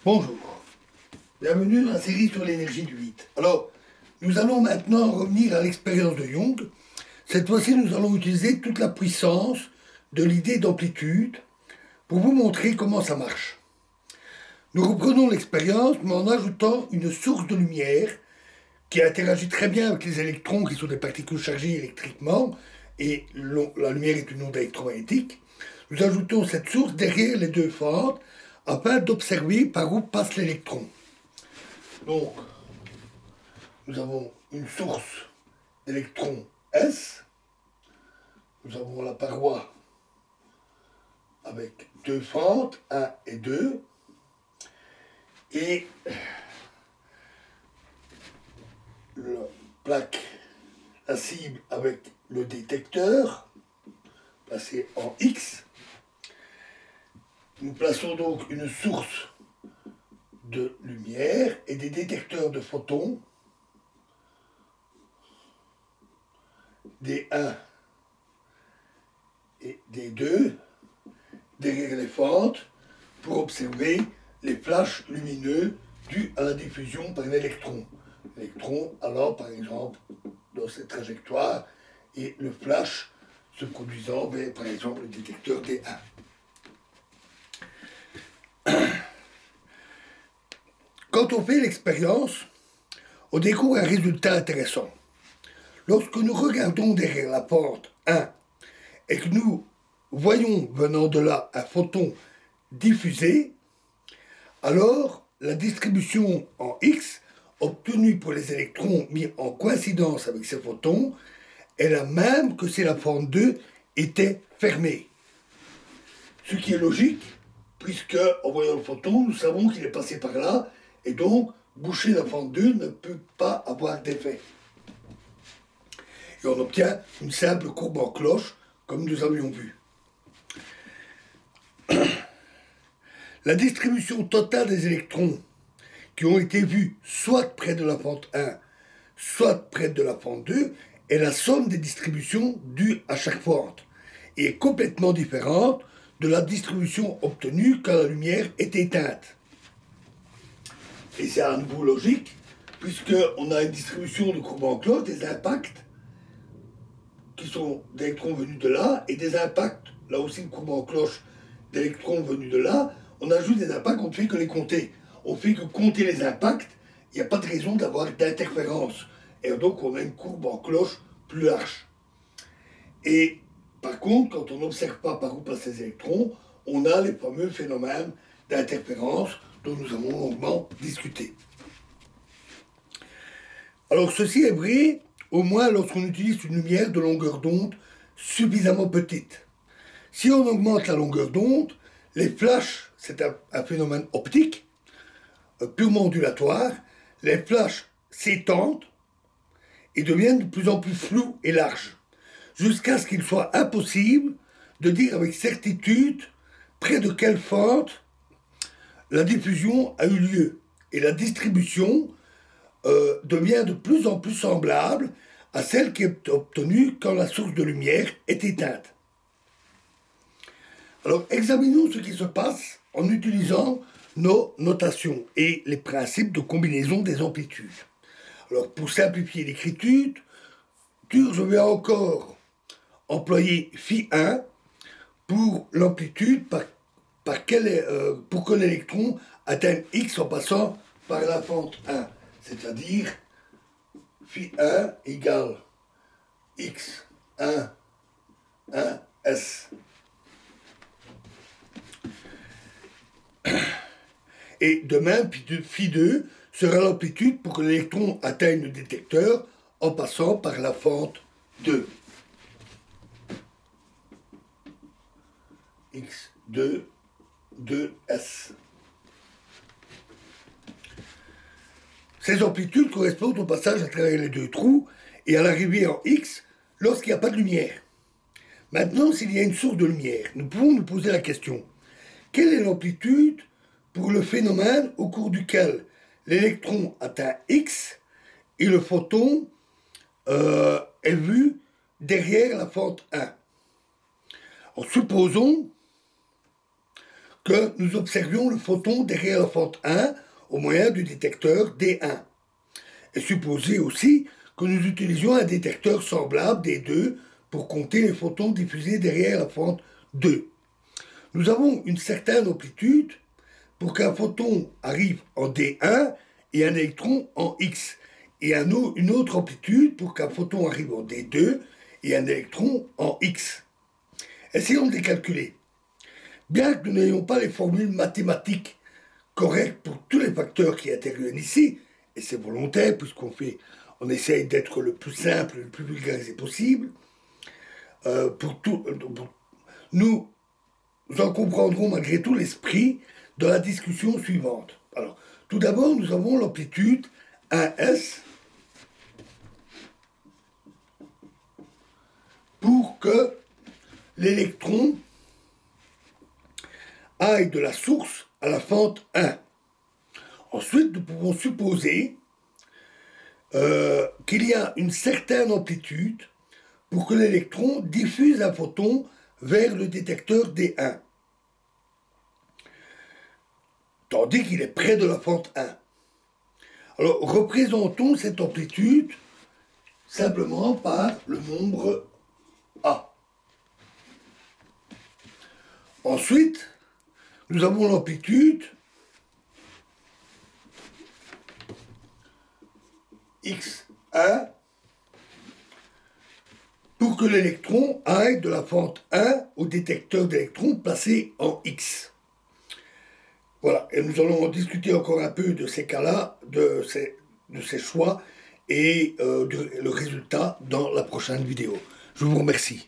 Bonjour, bienvenue dans la série sur l'énergie du vide. Alors, nous allons maintenant revenir à l'expérience de Young. Cette fois-ci, nous allons utiliser toute la puissance de l'idée d'amplitude pour vous montrer comment ça marche. Nous reprenons l'expérience, mais en ajoutant une source de lumière qui interagit très bien avec les électrons qui sont des particules chargées électriquement, et la lumière est une onde électromagnétique. Nous ajoutons cette source derrière les deux fentes afin d'observer par où passe l'électron. Donc, nous avons une source d'électrons S, nous avons la paroi avec deux fentes, 1 et 2, et la cible avec le détecteur, placé en X. Nous plaçons donc une source de lumière et des détecteurs de photons, des 1 et des 2, derrière les fentes, pour observer les flashs lumineux dus à la diffusion par l'électron. L'électron allant par exemple dans cette trajectoire et le flash se produisant vers par exemple le détecteur des 1. Quand on fait l'expérience, on découvre un résultat intéressant. Lorsque nous regardons derrière la porte 1 et que nous voyons venant de là un photon diffusé, alors la distribution en X obtenue pour les électrons mis en coïncidence avec ces photons est la même que si la fente 2 était fermée. Ce qui est logique, puisque en voyant le photon, nous savons qu'il est passé par là, et donc boucher la fente 2 ne peut pas avoir d'effet. Et on obtient une simple courbe en cloche, comme nous avions vu. La distribution totale des électrons qui ont été vus soit près de la fente 1, soit près de la fente 2, est la somme des distributions dues à chaque fente, et est complètement différente de la distribution obtenue quand la lumière est éteinte. Et c'est à nouveau logique, puisqu'on a une distribution de courbe en cloche des impacts qui sont d'électrons venus de là, et des impacts, là aussi une courbe en cloche d'électrons venus de là. On ajoute des impacts, on ne fait que les compter. On fait que compter les impacts, il n'y a pas de raison d'avoir d'interférence. Et donc on a une courbe en cloche plus large. Et par contre, quand on n'observe pas par où passent les électrons, on a les fameux phénomènes d'interférence dont nous avons longuement discuté. Alors ceci est vrai, au moins lorsqu'on utilise une lumière de longueur d'onde suffisamment petite. Si on augmente la longueur d'onde, les flashs, c'est un phénomène optique, purement ondulatoire, les flashs s'étendent et deviennent de plus en plus flous et larges, jusqu'à ce qu'il soit impossible de dire avec certitude près de quelle fente la diffusion a eu lieu. Et la distribution devient de plus en plus semblable à celle qui est obtenue quand la source de lumière est éteinte. Alors, examinons ce qui se passe en utilisant nos notations et les principes de combinaison des amplitudes. Alors, pour simplifier l'écriture, je vais encore employer φ1 pour l'amplitude pour que l'électron atteigne X en passant par la fente 1. C'est-à-dire φ1 égale X1, 1, S. Et de même, φ2 sera l'amplitude pour que l'électron atteigne le détecteur en passant par la fente 2. X2, 2S. Ces amplitudes correspondent au passage à travers les deux trous et à l'arrivée en X lorsqu'il n'y a pas de lumière. Maintenant, s'il y a une source de lumière, nous pouvons nous poser la question: quelle est l'amplitude pour le phénomène au cours duquel l'électron atteint X et le photon est vu derrière la fente 1? Alors, supposons que nous observions le photon derrière la fente 1 au moyen du détecteur D1. Et supposer aussi que nous utilisions un détecteur semblable D2 pour compter les photons diffusés derrière la fente 2. Nous avons une certaine amplitude pour qu'un photon arrive en D1 et un électron en X, et une autre amplitude pour qu'un photon arrive en D2 et un électron en X. Essayons de les calculer. Bien que nous n'ayons pas les formules mathématiques correctes pour tous les facteurs qui interviennent ici, et c'est volontaire puisqu'on essaye d'être le plus simple, le plus vulgarisé possible, nous en comprendrons malgré tout l'esprit dans la discussion suivante. Alors, tout d'abord, nous avons l'amplitude 1S pour que l'électron aille de la source à la fente 1. Ensuite, nous pouvons supposer qu'il y a une certaine amplitude pour que l'électron diffuse un photon vers le détecteur D1, tandis qu'il est près de la fente 1. Alors, représentons cette amplitude simplement par le nombre A. Ensuite, nous avons l'amplitude X1 pour que l'électron aille de la fente 1 au détecteur d'électrons placé en X. Voilà, et nous allons en discuter encore un peu de ces cas-là, de ces choix et le résultat dans la prochaine vidéo. Je vous remercie.